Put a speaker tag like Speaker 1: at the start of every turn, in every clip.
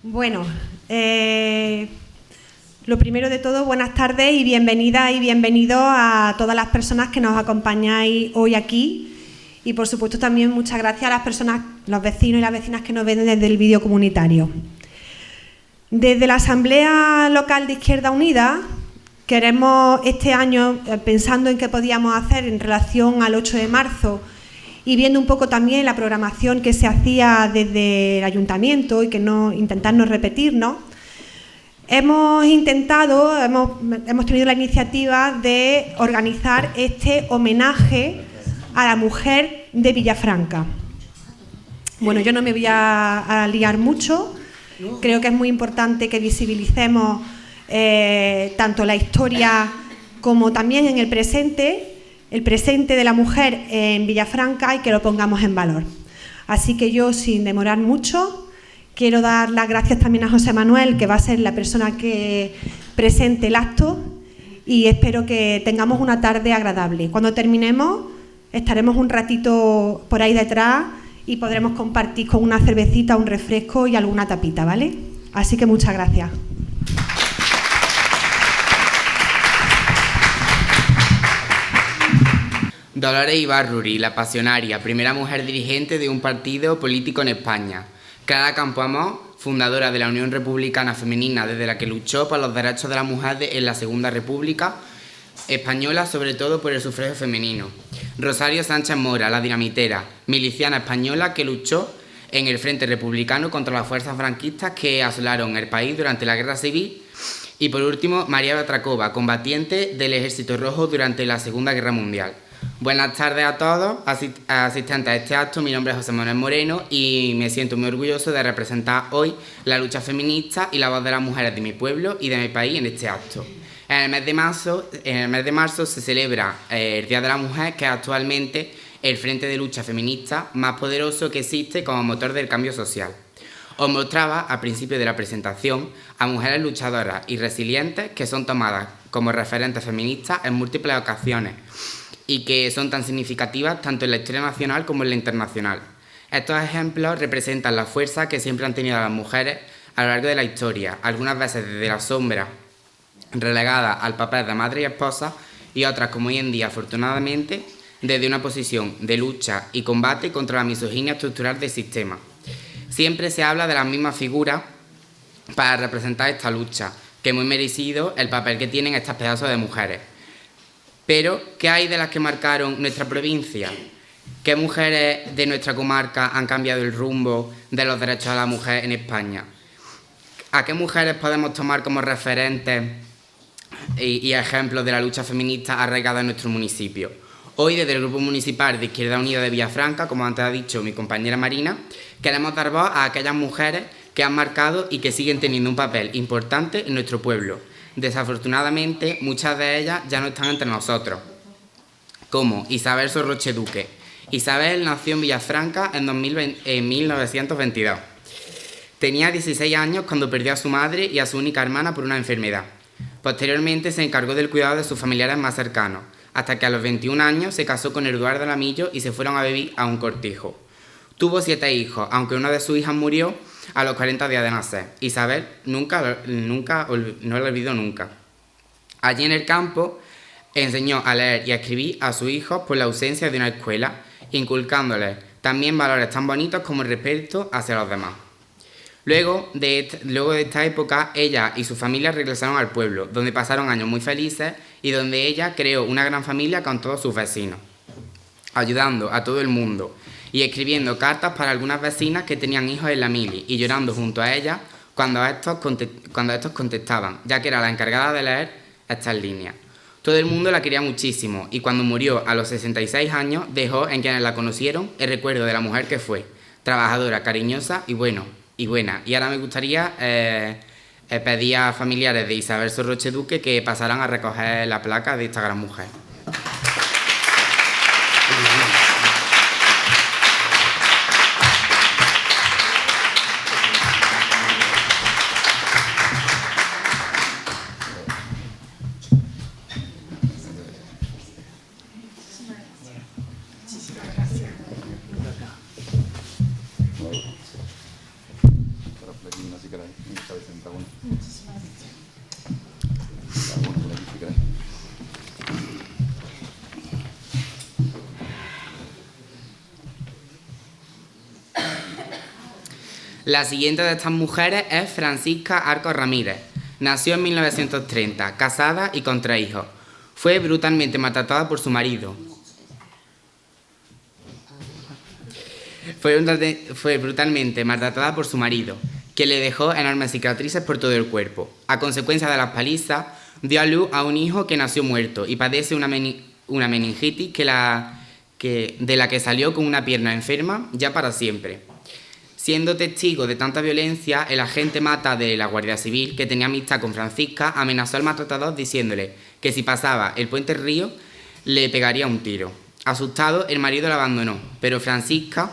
Speaker 1: Bueno, lo primero de todo, buenas tardes y bienvenidas y bienvenidos a todas las personas que nos acompañáis hoy aquí y por supuesto también muchas gracias a las personas, los vecinos y las vecinas que nos ven desde el vídeo comunitario. Desde la Asamblea Local de Izquierda Unida queremos este año, pensando en qué podíamos hacer en relación al 8 de marzo y viendo un poco también la programación que se hacía desde el Ayuntamiento y que intentar no repetirnos, hemos tenido la iniciativa de organizar este homenaje a la mujer de Villafranca. Bueno, yo no me voy a liar mucho, creo que es muy importante que visibilicemos tanto la historia como también en el presente de la mujer en Villafranca y que lo pongamos en valor. Así que yo, sin demorar mucho, quiero dar las gracias también a José Manuel, que va a ser la persona que presente el acto, y espero que tengamos una tarde agradable. Cuando terminemos, estaremos un ratito por ahí detrás y podremos compartir con una cervecita, un refresco y alguna tapita, ¿vale? Así que muchas gracias.
Speaker 2: Dolores Ibarruri, la pasionaria, primera mujer dirigente de un partido político en España. Clara Campoamor, fundadora de la Unión Republicana Femenina, desde la que luchó por los derechos de la mujer en la Segunda República Española, sobre todo por el sufragio femenino. Rosario Sánchez Mora, la dinamitera, miliciana española que luchó en el Frente Republicano contra las fuerzas franquistas que asolaron el país durante la Guerra Civil. Y por último, María Batrakova, combatiente del Ejército Rojo durante la Segunda Guerra Mundial. Buenas tardes a todos asistentes a este acto. Mi nombre es José Manuel Moreno y me siento muy orgulloso de representar hoy la lucha feminista y la voz de las mujeres de mi pueblo y de mi país en este acto. En el mes de marzo se celebra el Día de la Mujer, que es actualmente el frente de lucha feminista más poderoso que existe como motor del cambio social. Os mostraba al principio de la presentación a mujeres luchadoras y resilientes que son tomadas como referentes feministas en múltiples ocasiones y que son tan significativas tanto en la historia nacional como en la internacional. Estos ejemplos representan la fuerza que siempre han tenido las mujeres a lo largo de la historia, algunas veces desde la sombra, relegadas al papel de madre y esposa, y otras, como hoy en día, afortunadamente, desde una posición de lucha y combate contra la misoginia estructural del sistema. Siempre se habla de las mismas figuras para representar esta lucha, que es muy merecido el papel que tienen estas pedazos de mujeres. Pero, ¿qué hay de las que marcaron nuestra provincia? ¿Qué mujeres de nuestra comarca han cambiado el rumbo de los derechos de la mujer en España? ¿A qué mujeres podemos tomar como referentes y ejemplos de la lucha feminista arraigada en nuestro municipio? Hoy, desde el Grupo Municipal de Izquierda Unida de Villafranca, como antes ha dicho mi compañera Marina, queremos dar voz a aquellas mujeres que han marcado y que siguen teniendo un papel importante en nuestro pueblo. Desafortunadamente, muchas de ellas ya no están entre nosotros, como Isabel Sorroche Duque. Isabel nació en Villafranca en 1922. Tenía 16 años cuando perdió a su madre y a su única hermana por una enfermedad. Posteriormente se encargó del cuidado de sus familiares más cercanos, hasta que a los 21 años se casó con Eduardo Lamillo y se fueron a vivir a un cortijo. Tuvo 7 hijos, aunque una de sus hijas murió a los 40 días de nacer. Isabel no lo olvidó nunca. Allí en el campo enseñó a leer y a escribir a sus hijos por la ausencia de una escuela, inculcándoles también valores tan bonitos como el respeto hacia los demás. Luego de esta época, ella y su familia regresaron al pueblo, donde pasaron años muy felices y donde ella creó una gran familia con todos sus vecinos, ayudando a todo el mundo y escribiendo cartas para algunas vecinas que tenían hijos en la mili y llorando junto a ellas cuando estos contestaban, ya que era la encargada de leer estas líneas. Todo el mundo la quería muchísimo y cuando murió a los 66 años dejó en quienes la conocieron el recuerdo de la mujer que fue, trabajadora, cariñosa y buena. Y ahora me gustaría pedir a familiares de Isabel Sorroche Duque que pasaran a recoger la placa de esta gran mujer.
Speaker 3: sentaros por aquí, no si queréis. Estáis sentados.
Speaker 4: Muchísimas gracias.
Speaker 3: Algunos por aquí, si queréis.
Speaker 2: La siguiente de estas mujeres es Francisca Arcos Ramírez. Nació en 1930, casada y con 3 hijos. Fue brutalmente maltratada por su marido. Fue brutalmente maltratada por su marido, que le dejó enormes cicatrices por todo el cuerpo. A consecuencia de las palizas, dio a luz a un hijo que nació muerto y padece una meningitis de la que salió con una pierna enferma ya para siempre. Siendo testigo de tanta violencia, el agente Mata de la Guardia Civil, que tenía amistad con Francisca, amenazó al maltratador diciéndole que si pasaba el puente Río le pegaría un tiro. Asustado, el marido la abandonó, pero Francisca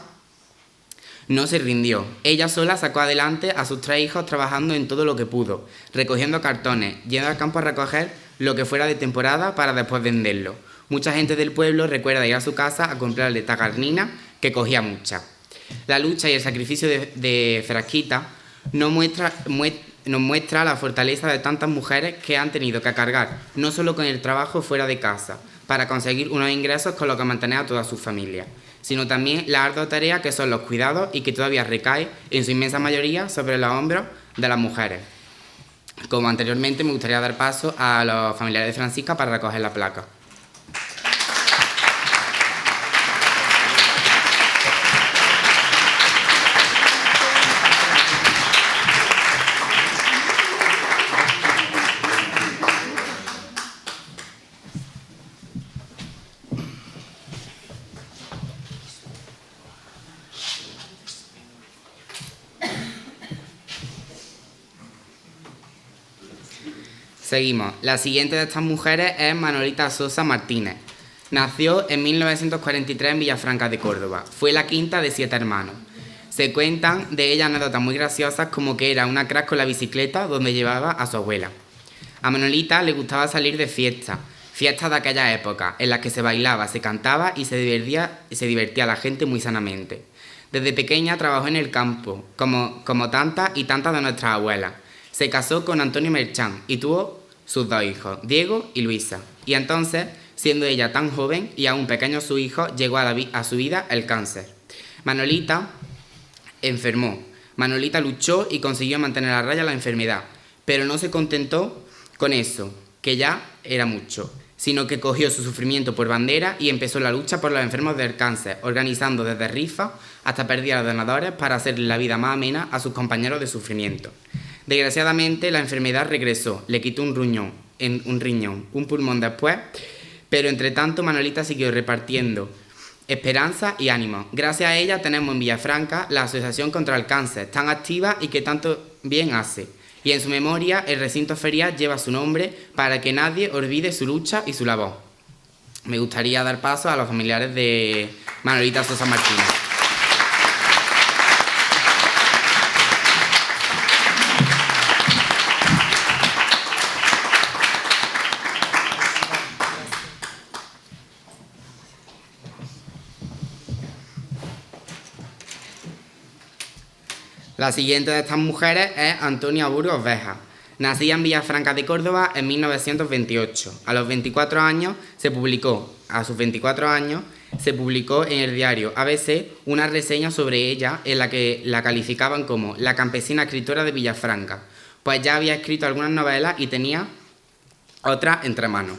Speaker 2: no se rindió. Ella sola sacó adelante a sus 3 hijos trabajando en todo lo que pudo, recogiendo cartones, yendo al campo a recoger lo que fuera de temporada para después venderlo. Mucha gente del pueblo recuerda ir a su casa a comprarle tagarnina, que cogía mucha. La lucha y el sacrificio de Frasquita nos muestra la fortaleza de tantas mujeres que han tenido que cargar no solo con el trabajo fuera de casa para conseguir unos ingresos con los que mantener a toda su familia, sino también la ardua tarea que son los cuidados y que todavía recae en su inmensa mayoría sobre los hombros de las mujeres. Como anteriormente, me gustaría dar paso a los familiares de Francisca para recoger la placa. Seguimos. La siguiente de estas mujeres es Manolita Sosa Martínez. Nació en 1943 en Villafranca de Córdoba. Fue la quinta de 7 hermanos. Se cuentan de ella anécdotas muy graciosas, como que era una crack con la bicicleta donde llevaba a su abuela. A Manolita le gustaba salir de fiestas de aquella época, en las que se bailaba, se cantaba y se divertía a la gente muy sanamente. Desde pequeña trabajó en el campo, como tantas y tantas de nuestras abuelas. Se casó con Antonio Merchán y tuvo sus 2 hijos, Diego y Luisa. Y entonces, siendo ella tan joven y aún pequeño su hijo, llegó a su vida el cáncer. Manolita enfermó. Manolita luchó y consiguió mantener a raya la enfermedad, pero no se contentó con eso, que ya era mucho, sino que cogió su sufrimiento por bandera y empezó la lucha por los enfermos del cáncer, organizando desde rifas hasta pérdidas de donadores para hacerle la vida más amena a sus compañeros de sufrimiento. Desgraciadamente, la enfermedad regresó, le quitó un riñón, un pulmón después, pero entre tanto Manolita siguió repartiendo esperanza y ánimo. Gracias a ella tenemos en Villafranca la Asociación contra el Cáncer, tan activa y que tanto bien hace. Y en su memoria, el recinto ferial lleva su nombre para que nadie olvide su lucha y su labor. Me gustaría dar paso a los familiares de Manolita Sosa Martínez. La siguiente de estas mujeres es Antonia Burgos Beja. Nacida en Villafranca de Córdoba en 1928. A sus 24 años se publicó en el diario ABC una reseña sobre ella en la que la calificaban como la campesina escritora de Villafranca, pues ya había escrito algunas novelas y tenía otras entre manos,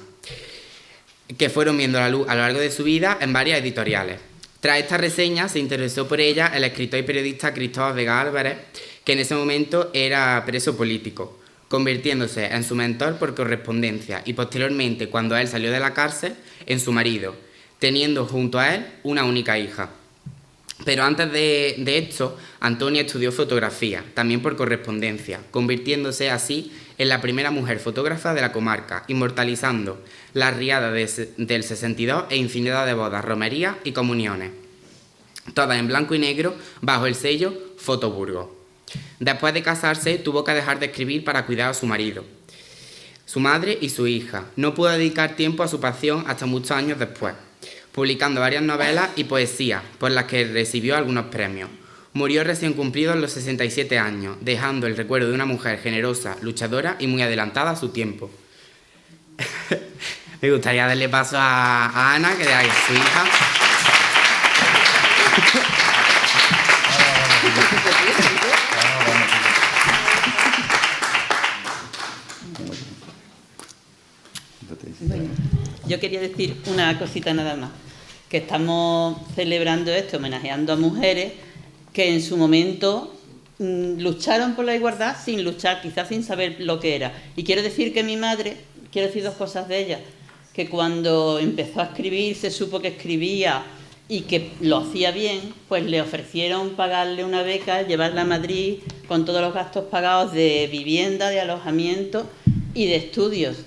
Speaker 2: que fueron viendo la luz a lo largo de su vida en varias editoriales. Tras esta reseña se interesó por ella el escritor y periodista Cristóbal Vega Álvarez, que en ese momento era preso político, convirtiéndose en su mentor por correspondencia y posteriormente, cuando él salió de la cárcel, en su marido, teniendo junto a él una única hija. Pero antes de esto, Antonia estudió fotografía, también por correspondencia, convirtiéndose así en la primera mujer fotógrafa de la comarca, inmortalizando la riada del 62 e infinidad de bodas, romerías y comuniones, todas en blanco y negro bajo el sello Fotoburgos. Después de casarse, tuvo que dejar de escribir para cuidar a su marido, su madre y su hija. No pudo dedicar tiempo a su pasión hasta muchos años después, publicando varias novelas y poesías, por las que recibió algunos premios. Murió recién cumplidos los 67 años, dejando el recuerdo de una mujer generosa, luchadora y muy adelantada a su tiempo. Me gustaría darle paso a Ana, que es su hija.
Speaker 4: Bueno, yo quería decir una cosita nada más, que estamos celebrando esto, homenajeando a mujeres que en su momento lucharon por la igualdad sin luchar, quizás sin saber lo que era. Y quiero decir que mi madre, quiero decir dos cosas de ella, que cuando empezó a escribir, se supo que escribía y que lo hacía bien, pues le ofrecieron pagarle una beca, llevarla a Madrid con todos los gastos pagados de vivienda, de alojamiento y de estudios.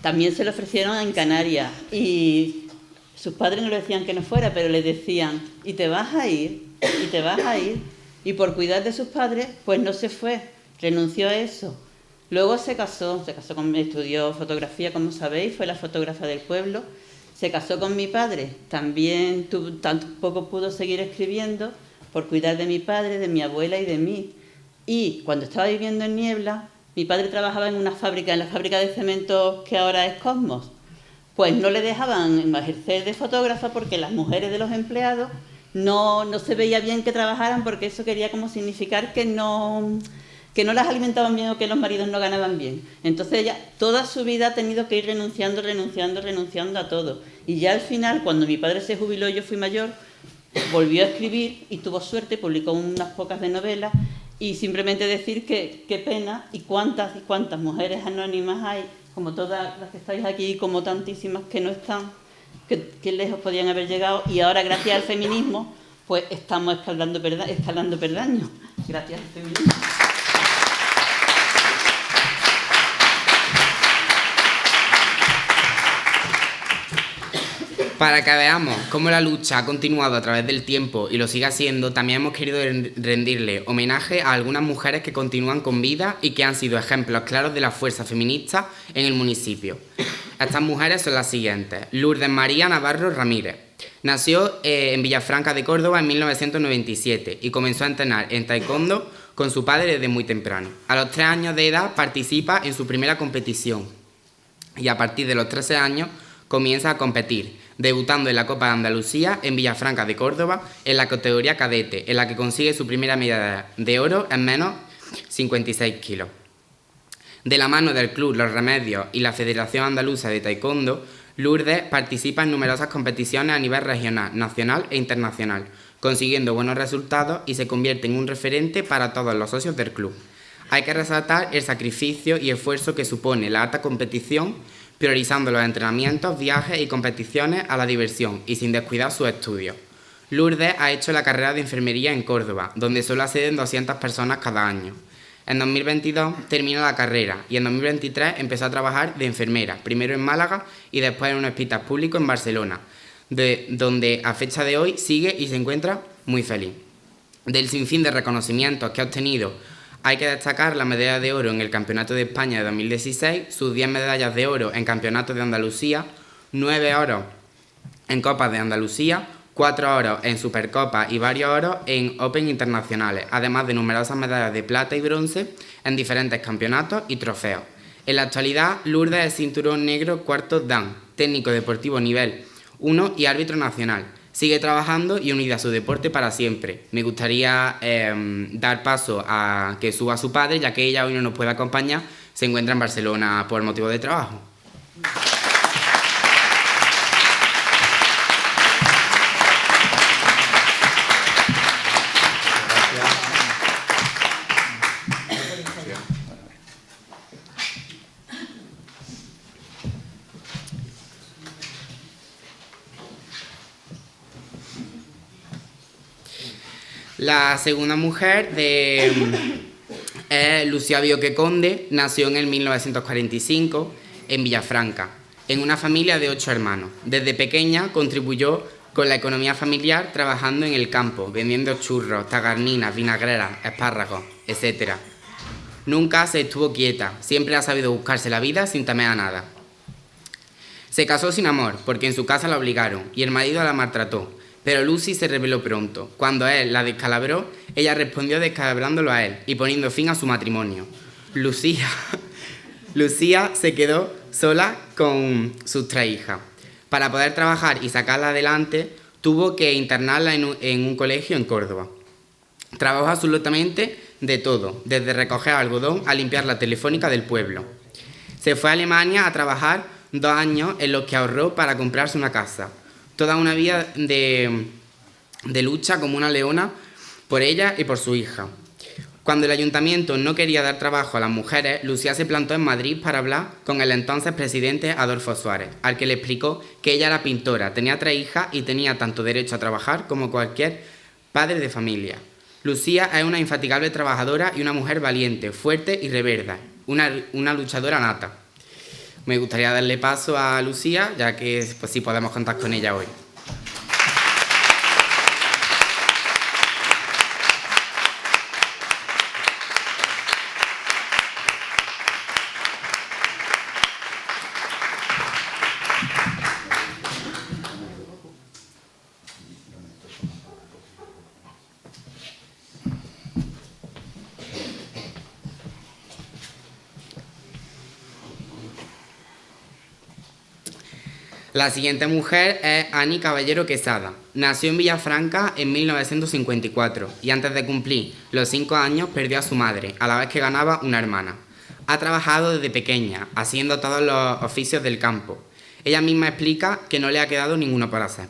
Speaker 4: También se le ofrecieron en Canarias y sus padres no le decían que no fuera, pero le decían, y te vas a ir, y te vas a ir. Y por cuidar de sus padres, pues no se fue, renunció a eso. Luego se casó estudió fotografía, como sabéis, fue la fotógrafa del pueblo. Se casó con mi padre, también tampoco pudo seguir escribiendo por cuidar de mi padre, de mi abuela y de mí. Y cuando estaba viviendo en Niebla, mi padre trabajaba en la fábrica de cemento que ahora es Cosmos. Pues no le dejaban ejercer de fotógrafa porque las mujeres de los empleados no se veía bien que trabajaran, porque eso quería como significar que no las alimentaban bien o que los maridos no ganaban bien. Entonces ella toda su vida ha tenido que ir renunciando a todo. Y ya al final, cuando mi padre se jubiló y yo fui mayor, volvió a escribir y tuvo suerte, publicó unas pocas de novelas. Y simplemente decir que qué pena y cuántas mujeres anónimas hay, como todas las que estáis aquí, como tantísimas que no están, que lejos podían haber llegado, y ahora gracias al feminismo pues estamos escalando peldaños, gracias al feminismo.
Speaker 2: Para que veamos cómo la lucha ha continuado a través del tiempo y lo sigue haciendo, también hemos querido rendirle homenaje a algunas mujeres que continúan con vida y que han sido ejemplos claros de la fuerza feminista en el municipio. Estas mujeres son las siguientes. Lourdes María Navarro Ramírez. Nació en Villafranca de Córdoba en 1997 y comenzó a entrenar en taekwondo con su padre desde muy temprano. A los 3 años de edad participa en su primera competición y a partir de los 13 años comienza a competir, debutando en la Copa de Andalucía en Villafranca de Córdoba en la categoría cadete, en la que consigue su primera medalla de oro en menos 56 kilos. De la mano del Club Los Remedios y la Federación Andaluza de Taekwondo, Lourdes participa en numerosas competiciones a nivel regional, nacional e internacional, consiguiendo buenos resultados y se convierte en un referente para todos los socios del club. Hay que resaltar el sacrificio y esfuerzo que supone la alta competición, priorizando los entrenamientos, viajes y competiciones a la diversión y sin descuidar sus estudios. Lourdes ha hecho la carrera de enfermería en Córdoba, donde solo acceden 200 personas cada año. En 2022 terminó la carrera y en 2023 empezó a trabajar de enfermera, primero en Málaga y después en un hospital público en Barcelona, donde a fecha de hoy sigue y se encuentra muy feliz. Del sinfín de reconocimientos que ha obtenido, hay que destacar la medalla de oro en el Campeonato de España de 2016, sus 10 medallas de oro en Campeonatos de Andalucía, 9 oros en Copas de Andalucía, 4 oros en Supercopa y varios oros en Open internacionales, además de numerosas medallas de plata y bronce en diferentes campeonatos y trofeos. En la actualidad, Lourdes es cinturón negro cuarto dan, técnico deportivo nivel 1 y árbitro nacional. Sigue trabajando y unida a su deporte para siempre. Me gustaría dar paso a que suba a su padre, ya que ella hoy no nos puede acompañar, se encuentra en Barcelona por motivo de trabajo. La segunda mujer es Lucía Bioque Conde, nació en el 1945 en Villafranca, en una familia de 8 hermanos. Desde pequeña contribuyó con la economía familiar trabajando en el campo, vendiendo churros, tagarninas, vinagreras, espárragos, etc. Nunca se estuvo quieta, siempre ha sabido buscarse la vida sin temer a nada. Se casó sin amor, porque en su casa la obligaron y el marido la maltrató, Pero Lucy se rebeló pronto. Cuando él la descalabró, ella respondió descalabrándolo a él y poniendo fin a su matrimonio. Lucía se quedó sola con sus 3 hijas. Para poder trabajar y sacarla adelante, tuvo que internarla en un colegio en Córdoba. Trabajó absolutamente de todo, desde recoger algodón a limpiar la telefónica del pueblo. Se fue a Alemania a trabajar 2 años en los que ahorró para comprarse una casa. Toda una vida de lucha como una leona por ella y por su hija. Cuando el ayuntamiento no quería dar trabajo a las mujeres, Lucía se plantó en Madrid para hablar con el entonces presidente Adolfo Suárez, al que le explicó que ella era pintora, tenía 3 hijas y tenía tanto derecho a trabajar como cualquier padre de familia. Lucía es una infatigable trabajadora y una mujer valiente, fuerte y reverde, una luchadora nata. Me gustaría darle paso a Lucía, ya que pues, sí podemos contar con ella hoy. La siguiente mujer es Ani Caballero Quesada. Nació en Villafranca en 1954 y antes de cumplir los 5 años perdió a su madre, a la vez que ganaba una hermana. Ha trabajado desde pequeña, haciendo todos los oficios del campo. Ella misma explica que no le ha quedado ninguno por hacer.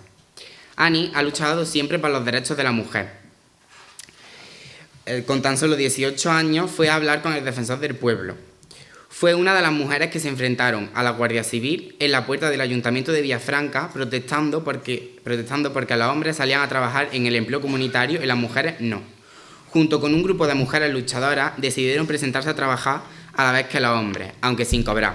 Speaker 2: Ani ha luchado siempre por los derechos de la mujer. Con tan solo 18 años fue a hablar con el defensor del pueblo. Fue una de las mujeres que se enfrentaron a la Guardia Civil en la puerta del Ayuntamiento de Villafranca protestando porque los hombres salían a trabajar en el empleo comunitario y las mujeres no. Junto con un grupo de mujeres luchadoras decidieron presentarse a trabajar a la vez que los hombres, aunque sin cobrar.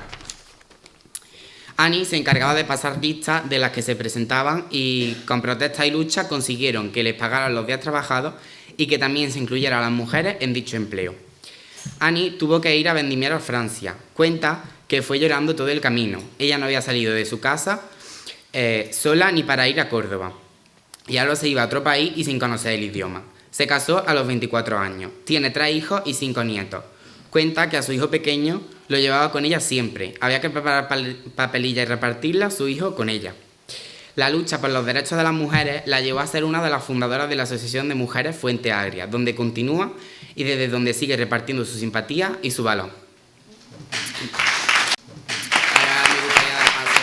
Speaker 2: Ani se encargaba de pasar listas de las que se presentaban y con protestas y luchas consiguieron que les pagaran los días trabajados y que también se incluyera a las mujeres en dicho empleo. Ani tuvo que ir a vendimiar a Francia. Cuenta que fue llorando todo el camino. Ella no había salido de su casa sola ni para ir a Córdoba. Y ahora se iba a otro país y sin conocer el idioma. Se casó a los 24 años. Tiene 3 hijos y 5 nietos. Cuenta que a su hijo pequeño lo llevaba con ella siempre. Había que preparar papelillas y repartirla a su hijo con ella. La lucha por los derechos de las mujeres la llevó a ser una de las fundadoras de la Asociación de Mujeres Fuente Agria, donde continúa y desde donde sigue repartiendo su simpatía y su valor. Ahora me gustaría dar paso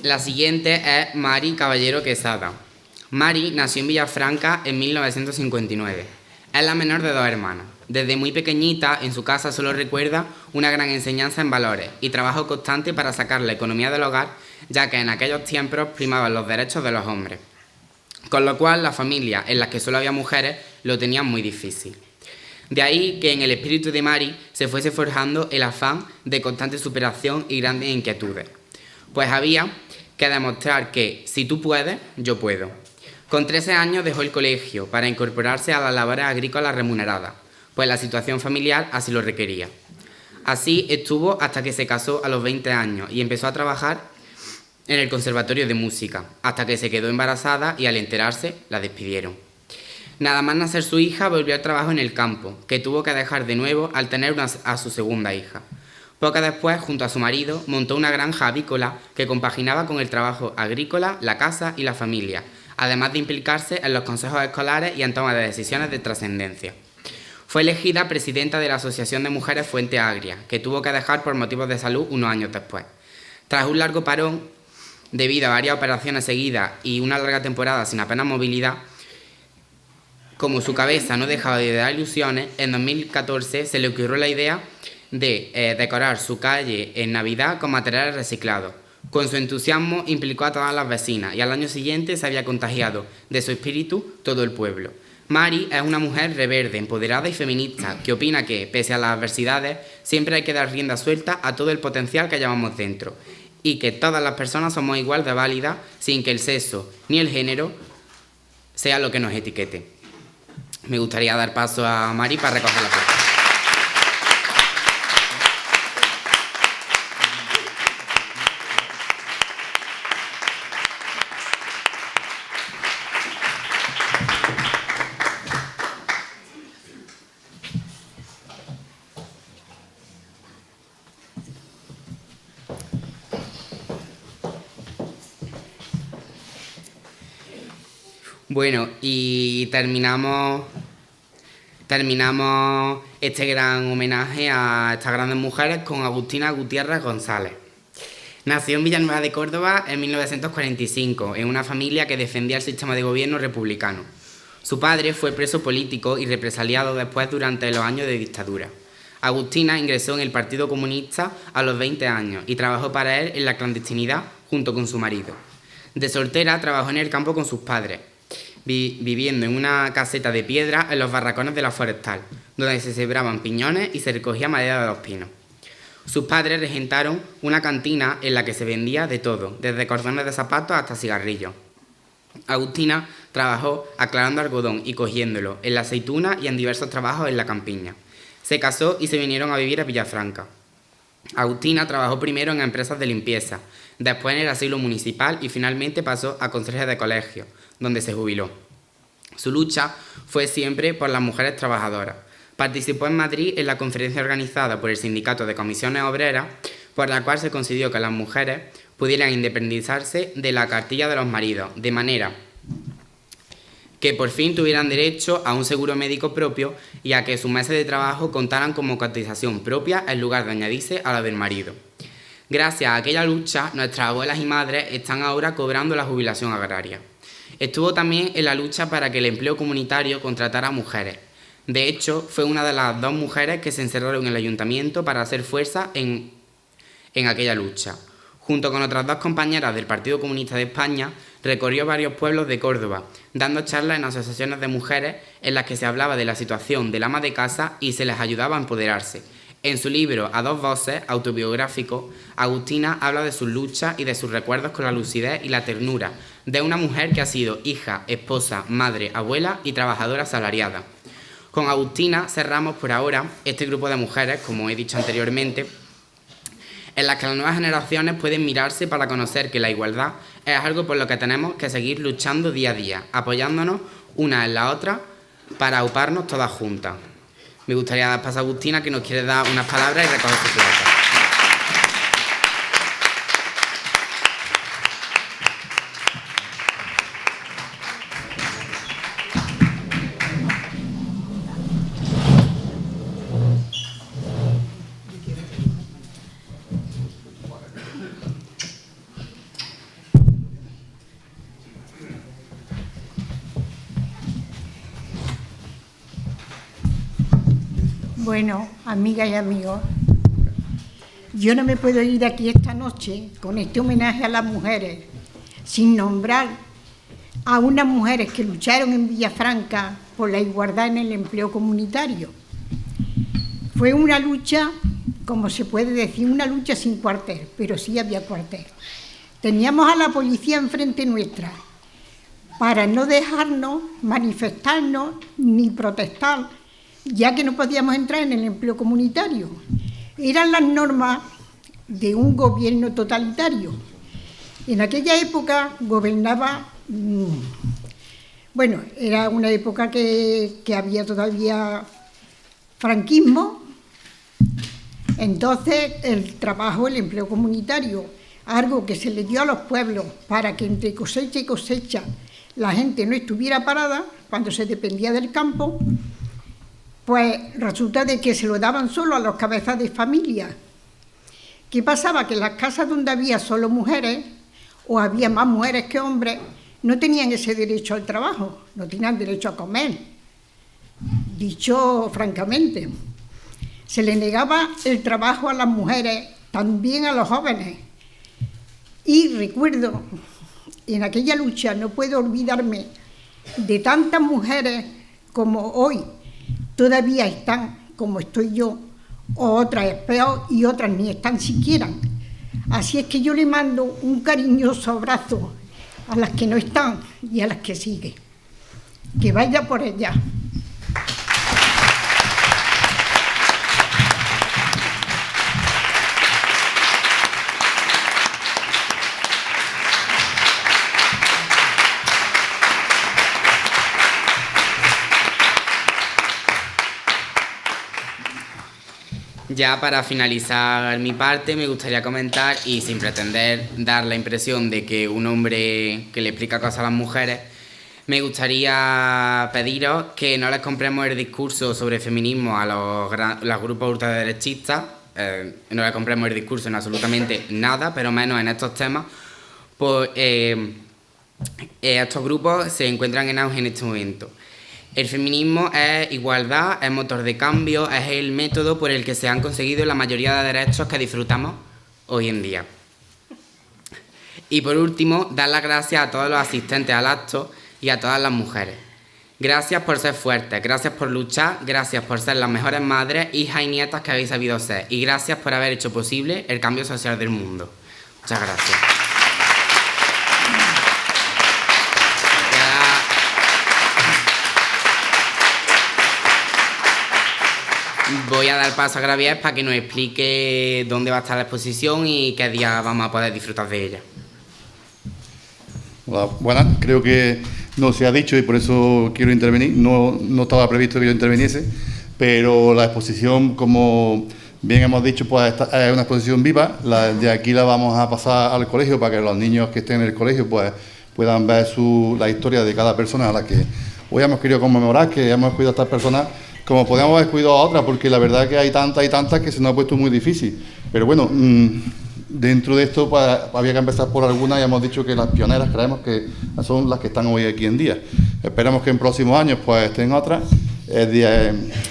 Speaker 2: La siguiente es Mari Caballero Quesada. Mari nació en Villafranca en 1959. Es la menor de 2 hermanas. Desde muy pequeñita, en su casa solo recuerda una gran enseñanza en valores y trabajo constante para sacar la economía del hogar, ya que en aquellos tiempos primaban los derechos de los hombres. Con lo cual, las familias en las que solo había mujeres lo tenían muy difícil. De ahí que en el espíritu de Mari se fuese forjando el afán de constante superación y grandes inquietudes. Pues había que demostrar que, si tú puedes, yo puedo. Con 13 años dejó el colegio para incorporarse a las labores agrícolas remuneradas, pues la situación familiar así lo requería. Así estuvo hasta que se casó a los 20 años y empezó a trabajar en el Conservatorio de Música, hasta que se quedó embarazada y al enterarse la despidieron. Nada más nacer su hija volvió al trabajo en el campo, que tuvo que dejar de nuevo al tener a su segunda hija. Poco después, junto a su marido, montó una granja avícola que compaginaba con el trabajo agrícola, la casa y la familia, además de implicarse en los consejos escolares y en toma de decisiones de trascendencia. Fue elegida presidenta de la Asociación de Mujeres Fuente Agria, que tuvo que dejar por motivos de salud unos años después. Tras un largo parón, debido a varias operaciones seguidas y una larga temporada sin apenas movilidad, como su cabeza no dejaba de dar ilusiones, en 2014 se le ocurrió la idea de decorar su calle en Navidad con materiales reciclados. Con su entusiasmo implicó a todas las vecinas y al año siguiente se había contagiado de su espíritu todo el pueblo. Mari es una mujer reverde, empoderada y feminista que opina que, pese a las adversidades, siempre hay que dar rienda suelta a todo el potencial que llevamos dentro y que todas las personas somos igual de válidas sin que el sexo ni el género sea lo que nos etiquete. Me gustaría dar paso a Mari para recoger la foto. Bueno, y terminamos este gran homenaje a estas grandes mujeres con Agustina Gutiérrez González. Nació en Villanueva de Córdoba en 1945, en una familia que defendía el sistema de gobierno republicano. Su padre fue preso político y represaliado después durante los años de dictadura. Agustina ingresó en el Partido Comunista a los 20 años y trabajó para él en la clandestinidad junto con su marido. De soltera trabajó en el campo con sus padres, viviendo en una caseta de piedra en los barracones de la Forestal, donde se sembraban piñones y se recogía madera de los pinos. Sus padres regentaron una cantina en la que se vendía de todo, desde cordones de zapatos hasta cigarrillos. Agustina trabajó aclarando algodón y cogiéndolo, en la aceituna y en diversos trabajos en la campiña. Se casó y se vinieron a vivir a Villafranca. Agustina trabajó primero en empresas de limpieza, después en el asilo municipal y finalmente pasó a conserje de colegio, donde se jubiló. Su lucha fue siempre por las mujeres trabajadoras. Participó en Madrid en la conferencia organizada por el Sindicato de Comisiones Obreras, por la cual se consiguió que las mujeres pudieran independizarse de la cartilla de los maridos, de manera que por fin tuvieran derecho a un seguro médico propio y a que sus meses de trabajo contaran como cotización propia en lugar de añadirse a la del marido. Gracias a aquella lucha, nuestras abuelas y madres están ahora cobrando la jubilación agraria. Estuvo también en la lucha para que el empleo comunitario contratara a mujeres. De hecho, fue una de las 2 mujeres que se encerraron en el ayuntamiento para hacer fuerza en aquella lucha. Junto con otras 2 compañeras del Partido Comunista de España, recorrió varios pueblos de Córdoba, dando charlas en asociaciones de mujeres en las que se hablaba de la situación del ama de casa y se les ayudaba a empoderarse. En su libro A 2 voces, autobiográfico, Agustina habla de sus luchas y de sus recuerdos con la lucidez y la ternura de una mujer que ha sido hija, esposa, madre, abuela y trabajadora asalariada. Con Agustina cerramos por ahora este grupo de mujeres, como he dicho anteriormente, en las que las nuevas generaciones pueden mirarse para conocer que la igualdad es algo por lo que tenemos que seguir luchando día a día, apoyándonos una en la otra para auparnos todas juntas. Me gustaría dar paso a Agustina, que nos quiere dar unas palabras y recoger su plata.
Speaker 5: Bueno, amigas y amigos, yo no me puedo ir de aquí esta noche con este homenaje a las mujeres sin nombrar a unas mujeres que lucharon en Villafranca por la igualdad en el empleo comunitario. Fue una lucha, como se puede decir, una lucha sin cuartel, pero sí había cuartel. Teníamos a la policía enfrente nuestra para no dejarnos manifestarnos ni protestar, ya que no podíamos entrar en el empleo comunitario. Eran las normas de un gobierno totalitario. En aquella época gobernaba, bueno, era una época que había todavía franquismo. Entonces el trabajo, el empleo comunitario, algo que se le dio a los pueblos para que entre cosecha y cosecha la gente no estuviera parada cuando se dependía del campo, pues resulta de que se lo daban solo a los cabezas de familia. ¿Qué pasaba? Que en las casas donde había solo mujeres, o había más mujeres que hombres, no tenían ese derecho al trabajo, no tenían derecho a comer, dicho francamente. Se le negaba el trabajo a las mujeres, también a los jóvenes. Y recuerdo, en aquella lucha no puedo olvidarme de tantas mujeres como hoy todavía están, como estoy yo, o otras es peor y otras ni están siquiera. Así es que yo le mando un cariñoso abrazo a las que no están y a las que siguen. Que vaya por ellas.
Speaker 2: Ya para finalizar mi parte me gustaría comentar, y sin pretender dar la impresión de que un hombre que le explica cosas a las mujeres, me gustaría pediros que no les compremos el discurso sobre feminismo a los grupos ultraderechistas, no les compremos el discurso en absolutamente nada, pero menos en estos temas, pues estos grupos se encuentran en auge en este momento. El feminismo es igualdad, es motor de cambio, es el método por el que se han conseguido la mayoría de derechos que disfrutamos hoy en día. Y por último, dar las gracias a todos los asistentes al acto y a todas las mujeres. Gracias por ser fuertes, gracias por luchar, gracias por ser las mejores madres, hijas y nietas que habéis sabido ser, y gracias por haber hecho posible el cambio social del mundo. Muchas gracias. Voy a dar paso a Gravier para que nos explique dónde va a estar la exposición y qué día vamos a poder disfrutar de ella.
Speaker 3: Hola, buenas. Creo que no se ha dicho y por eso quiero intervenir. No estaba previsto que yo interviniese, pero la exposición, como bien hemos dicho, pues es una exposición viva. De aquí la vamos a pasar al colegio para que los niños que estén en el colegio pues puedan ver la historia de cada persona a la que hoy hemos querido conmemorar, que hemos cuidado a estas personas como podemos haber cuidado a otras, porque la verdad es que hay tantas que se nos ha puesto muy difícil. Pero bueno, dentro de esto pues, había que empezar por algunas y hemos dicho que las pioneras creemos que son las que están hoy aquí en día. Esperemos que en próximos años pues estén otras.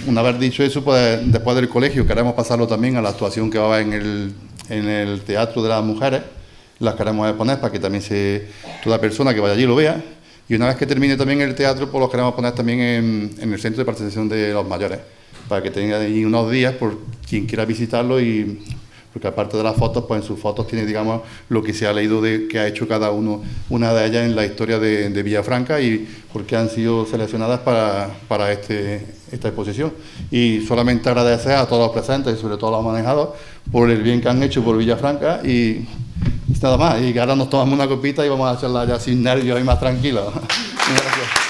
Speaker 3: Una vez dicho eso, pues después del colegio queremos pasarlo también a la actuación que va a haber en el Teatro de las Mujeres. Las queremos poner para que también toda persona que vaya allí lo vea. Y una vez que termine también el teatro, pues los queremos poner también en el Centro de Participación de los Mayores, para que tenga ahí unos días por quien quiera visitarlo, y porque aparte de las fotos, pues en sus fotos tiene, digamos, lo que se ha leído que ha hecho cada una de ellas en la historia de Villafranca y porque han sido seleccionadas para esta exposición. Y solamente agradecer a todos los presentes y sobre todo a los manejados por el bien que han hecho por Villafranca y nada más, y que ahora nos tomamos una copita y vamos a hacerla ya sin nervios y más tranquilos. Gracias.